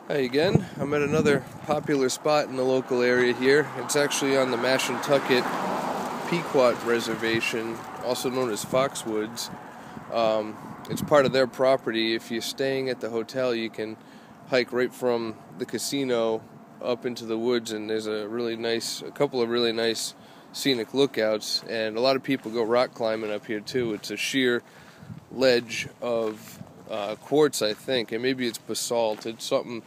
Hi again. I'm at another popular spot in the local area here. It's actually on the Mashantucket Pequot Reservation, also known as Foxwoods. It's part of their property. If you're staying at the hotel, you can hike right from the casino up into the woods, and there's a couple of really nice scenic lookouts, and a lot of people go rock climbing up here too. It's a sheer ledge of quartz, I think, and maybe it's basalt. It's something,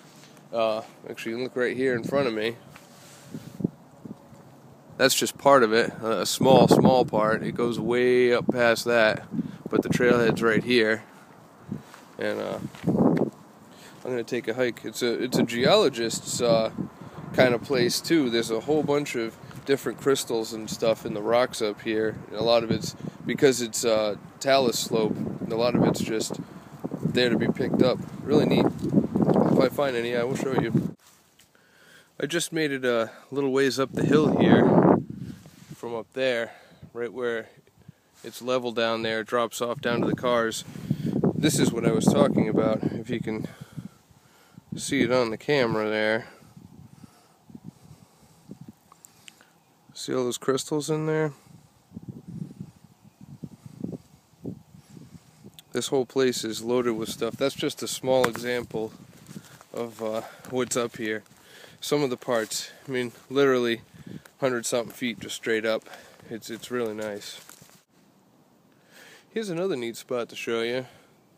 actually, you can look right here in front of me. That's just part of it, a small part. It goes way up past that, but the trailhead's right here, and I'm going to take a hike. It's a geologist's kind of place too. There's a whole bunch of different crystals and stuff in the rocks up here. And a lot of it's because it's talus slope. A lot of it's just there to be picked up. Really neat. If I find any, I will show you. I just made it a little ways up the hill here from up there, right where it's level down there, it drops off down to the cars. This is what I was talking about, if you can see it on the camera there. See all those crystals in there? This whole place is loaded with stuff. That's just a small example of what's up here. Some of the parts, I mean, literally 100-something feet just straight up. It's really nice. Here's another neat spot to show you.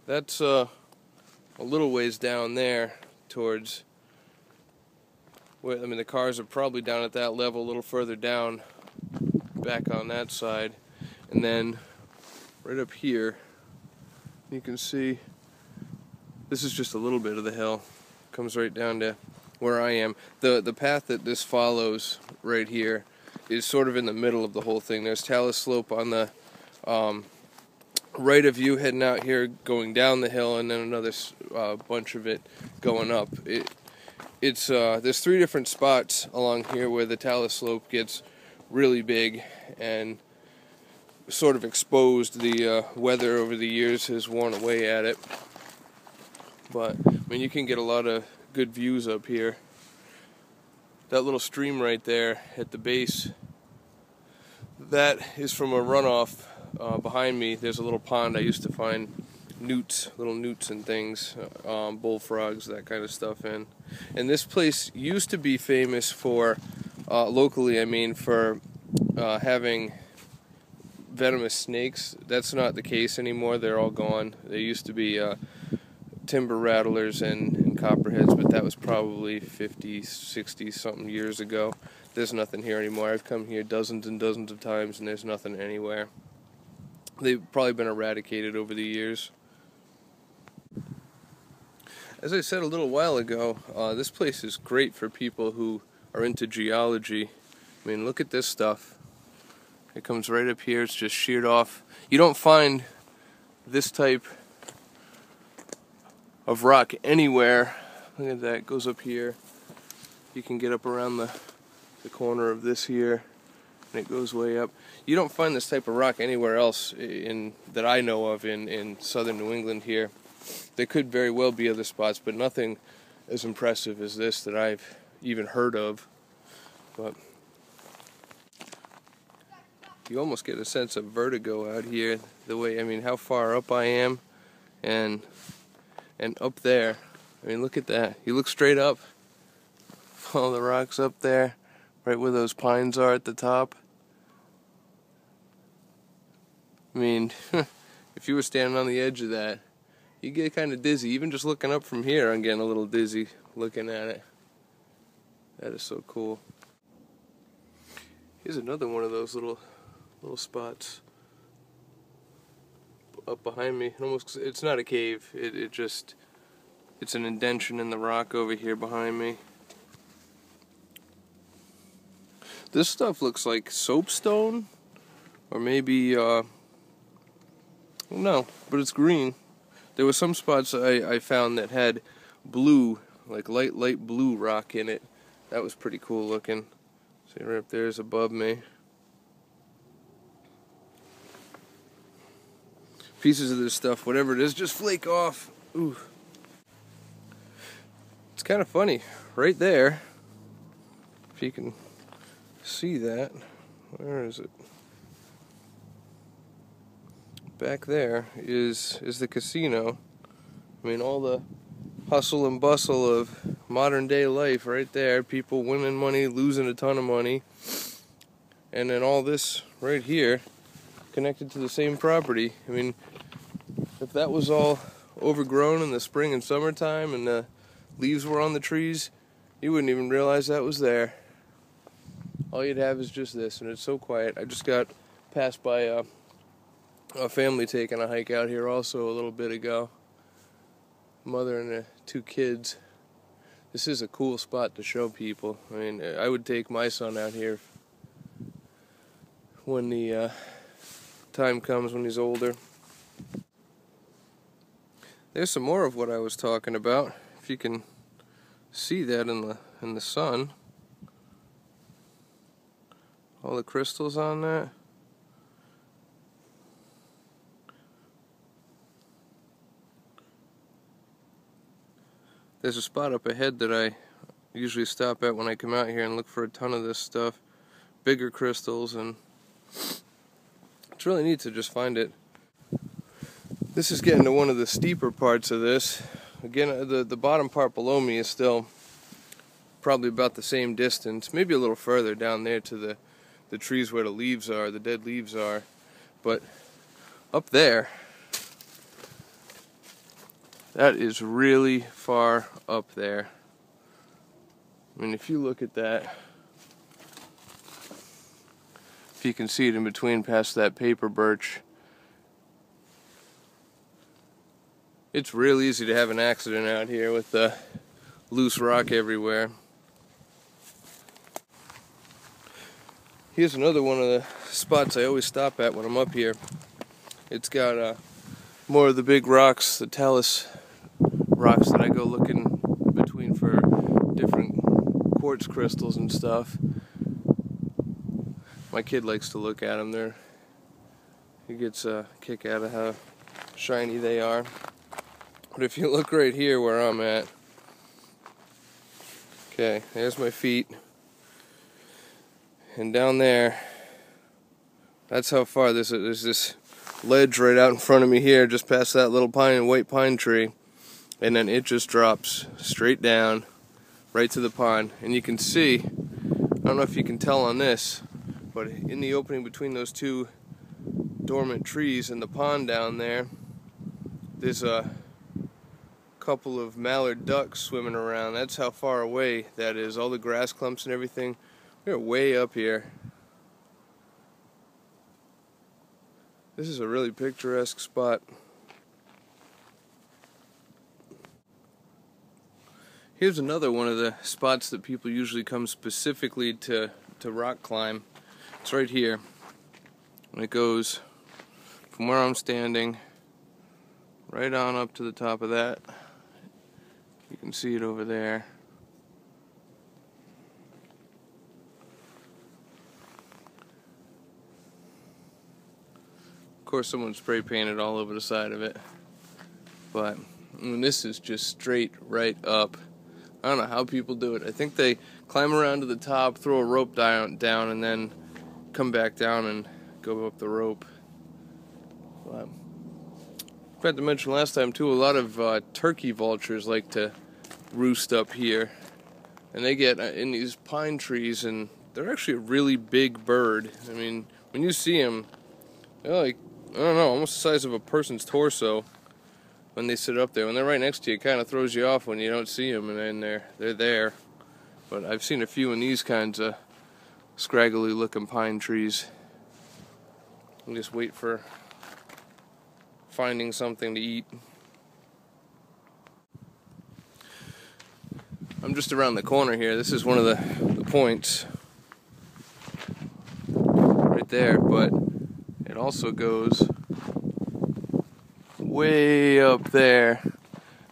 That's a little ways down there towards where, I mean, the cars are probably down at that level, a little further down back on that side. And then right up here, you can see this is just a little bit of the hill. Comes right down to where I am. The path that this follows right here is sort of in the middle of the whole thing. There's talus slope on the right of you heading out here, going down the hill, and then another bunch of it going up. There's three different spots along here where the talus slope gets really big and sort of exposed. The weather over the years has worn away at it, but I mean, you can get a lot of good views up here. That little stream right there at the base, that is from a runoff behind me. There's a little pond. I used to find little newts and things, bullfrogs, that kind of stuff in. And this place used to be famous for, locally, I mean, for having venomous snakes. That's not the case anymore. They're all gone. There used to be timber rattlers and copperheads, but that was probably 50, 60 something years ago. There's nothing here anymore. I've come here dozens and dozens of times and there's nothing anywhere. They've probably been eradicated over the years. As I said a little while ago, this place is great for people who are into geology. I mean, look at this stuff. It comes right up here. It's just sheared off. You don't find this type of rock anywhere. Look at that. It goes up here. You can get up around the corner of this here, and it goes way up. You don't find this type of rock anywhere else that I know of in southern New England here. There could very well be other spots, but nothing as impressive as this that I've even heard of. But you almost get a sense of vertigo out here, the way, I mean, how far up I am, and up there. I mean, look at that. You look straight up, all the rocks up there, right where those pines are at the top. I mean, if you were standing on the edge of that, you get kind of dizzy. Even just looking up from here, I'm getting a little dizzy looking at it. That is so cool. Here's another one of those little spots up behind me. It's not a cave. It's an indention in the rock over here behind me. This stuff looks like soapstone, or maybe no, but it's green. There were some spots I found that had blue, like light blue rock in it. That was pretty cool looking. See, right up there is above me. Pieces of this stuff, whatever it is, just flake off. Ooh. It's kind of funny, right there, if you can see that, where is it? Back there is the casino. I mean, all the hustle and bustle of modern day life right there, people winning money, losing a ton of money, and then all this right here connected to the same property. I mean, if that was all overgrown in the spring and summertime and the leaves were on the trees, you wouldn't even realize that was there. All you'd have is just this, and it's so quiet. I just got passed by a family taking a hike out here also a little bit ago. Mother and 2 kids. This is a cool spot to show people. I mean, I would take my son out here when the time comes when he's older. There's some more of what I was talking about. If you can see that in the sun, all the crystals on that. There's a spot up ahead that I usually stop at when I come out here and look for a ton of this stuff. Bigger crystals, and it's really neat to just find it. This is getting to one of the steeper parts of this. Again, the bottom part below me is still probably about the same distance, maybe a little further down there to the trees where the leaves are, the dead leaves are. But up there, that is really far up there. I mean, if you look at that, if you can see it in between past that paper birch, it's real easy to have an accident out here with the loose rock everywhere. Here's another one of the spots I always stop at when I'm up here. It's got more of the big rocks, the talus rocks that I go looking between for different quartz crystals and stuff. My kid likes to look at them. He gets a kick out of how shiny they are. But if you look right here where I'm at, okay, there's my feet, and down there, that's how far there's this ledge right out in front of me here, just past that little white pine tree, and then it just drops straight down right to the pond. And you can see, I don't know if you can tell on this, but in the opening between those 2 dormant trees and the pond down there, there's a couple of mallard ducks swimming around. That's how far away that is. All the grass clumps and everything, we're way up here. This is a really picturesque spot. Here's another one of the spots that people usually come specifically to rock climb. It's right here. And it goes from where I'm standing right on up to the top of that. You can see it over there. Of course, someone spray painted all over the side of it. But I mean, this is just straight right up. I don't know how people do it. I think they climb around to the top, throw a rope down, and then come back down and go up the rope. But I forgot to mention last time too, a lot of turkey vultures like to roost up here, and they get in these pine trees, and they're actually a really big bird. I mean, when you see them, they're like, I don't know, almost the size of a person's torso when they sit up there. When they're right next to you, it kind of throws you off when you don't see them, and then they're there. But I've seen a few in these kinds of scraggly looking pine trees. And just wait for finding something to eat. I'm just around the corner here. This is one of the points right there, but it also goes way up there.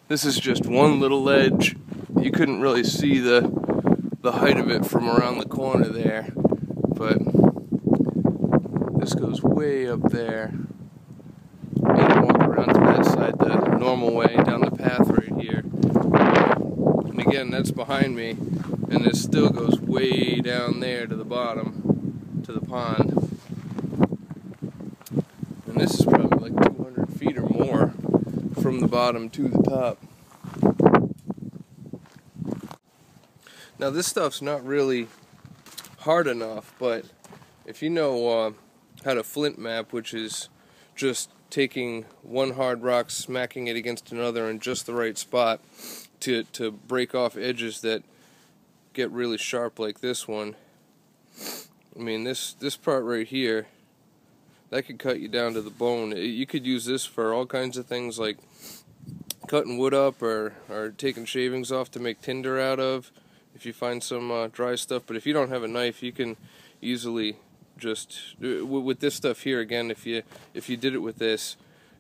This is just one little ledge. You couldn't really see the height of it from around the corner there, but this goes way up there. You can walk around to that side the normal way down the path right here. And again, again, that's behind me, and it still goes way down there to the bottom, to the pond. And this is probably like 200 feet or more from the bottom to the top. Now this stuff's not really hard enough, but if you know how to flint map, which is just taking one hard rock, smacking it against another in just the right spot to break off edges that get really sharp like this one. I mean, this part right here, that could cut you down to the bone. You could use this for all kinds of things like cutting wood up or taking shavings off to make tinder out of, if you find some dry stuff. But if you don't have a knife, you can easily just, with this stuff here, again, if you did it with this,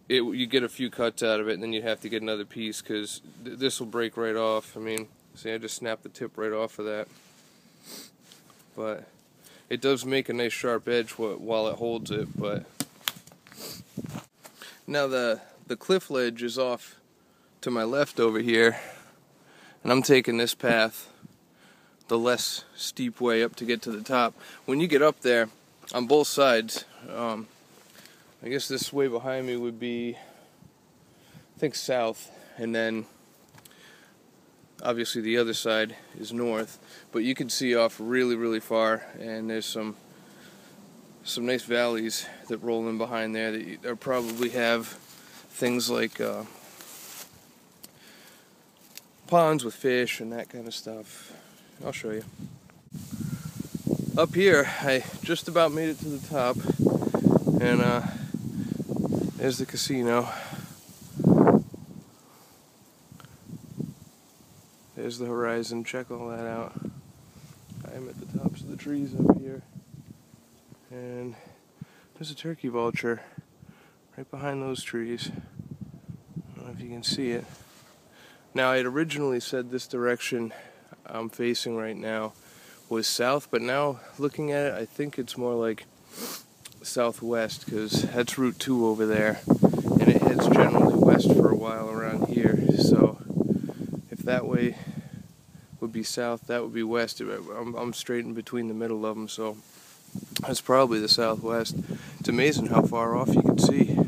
you get a few cuts out of it, and then you'd have to get another piece, because this will break right off. I mean, see, I just snapped the tip right off of that. But it does make a nice sharp edge while it holds it. But now the cliff ledge is off to my left over here, and I'm taking this path, the less steep way up to get to the top. When you get up there, on both sides, I guess this way behind me would be, I think, south, and then obviously the other side is north, but you can see off really, really far, and there's some nice valleys that roll in behind there that probably have things like ponds with fish and that kind of stuff. I'll show you. Up here, I just about made it to the top, and there's the casino. There's the horizon. Check all that out. I'm at the tops of the trees up here, and there's a turkey vulture right behind those trees. I don't know if you can see it. Now, I had originally said this direction I'm facing right now was south, but now looking at it, I think it's more like southwest, because that's Route 2 over there, and it heads generally west for a while around here. So if that way would be south, that would be west. I'm straight in between the middle of them, so that's probably the southwest. It's amazing how far off you can see.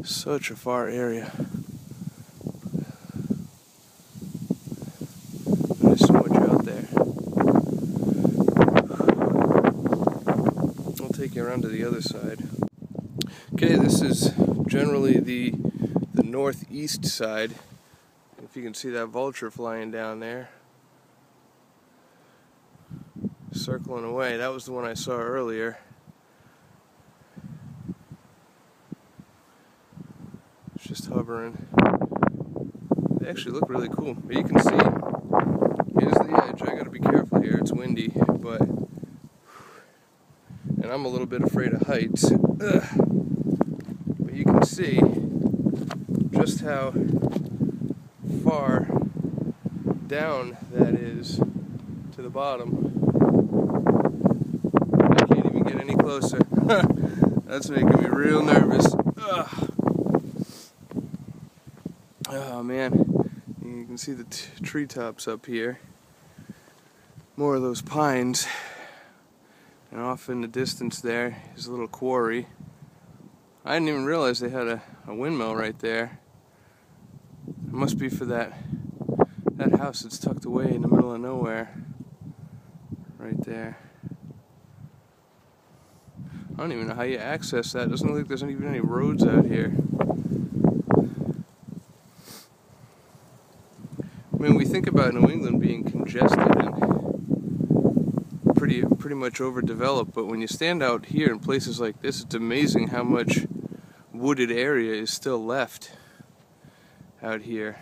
Such a far area. There's so much out there. I'll take you around to the other side. Okay, this is generally the northeast side. If you can see that vulture flying down there, circling away. That was the one I saw earlier. It's just hovering. They actually look really cool. But you can see, here's the edge. I gotta be careful here, it's windy, and I'm a little bit afraid of heights. But you can see just how far down that is to the bottom. I can't even get any closer. That's making me real nervous. Oh man, you can see the treetops up here. More of those pines. And off in the distance there is a little quarry. I didn't even realize they had a windmill right there. It must be for that house that's tucked away in the middle of nowhere. Right there. I don't even know how you access that. It doesn't look like there's even any roads out here. I mean, we think about New England being congested and pretty much overdeveloped, but when you stand out here in places like this, it's amazing how much wooded area is still left out here.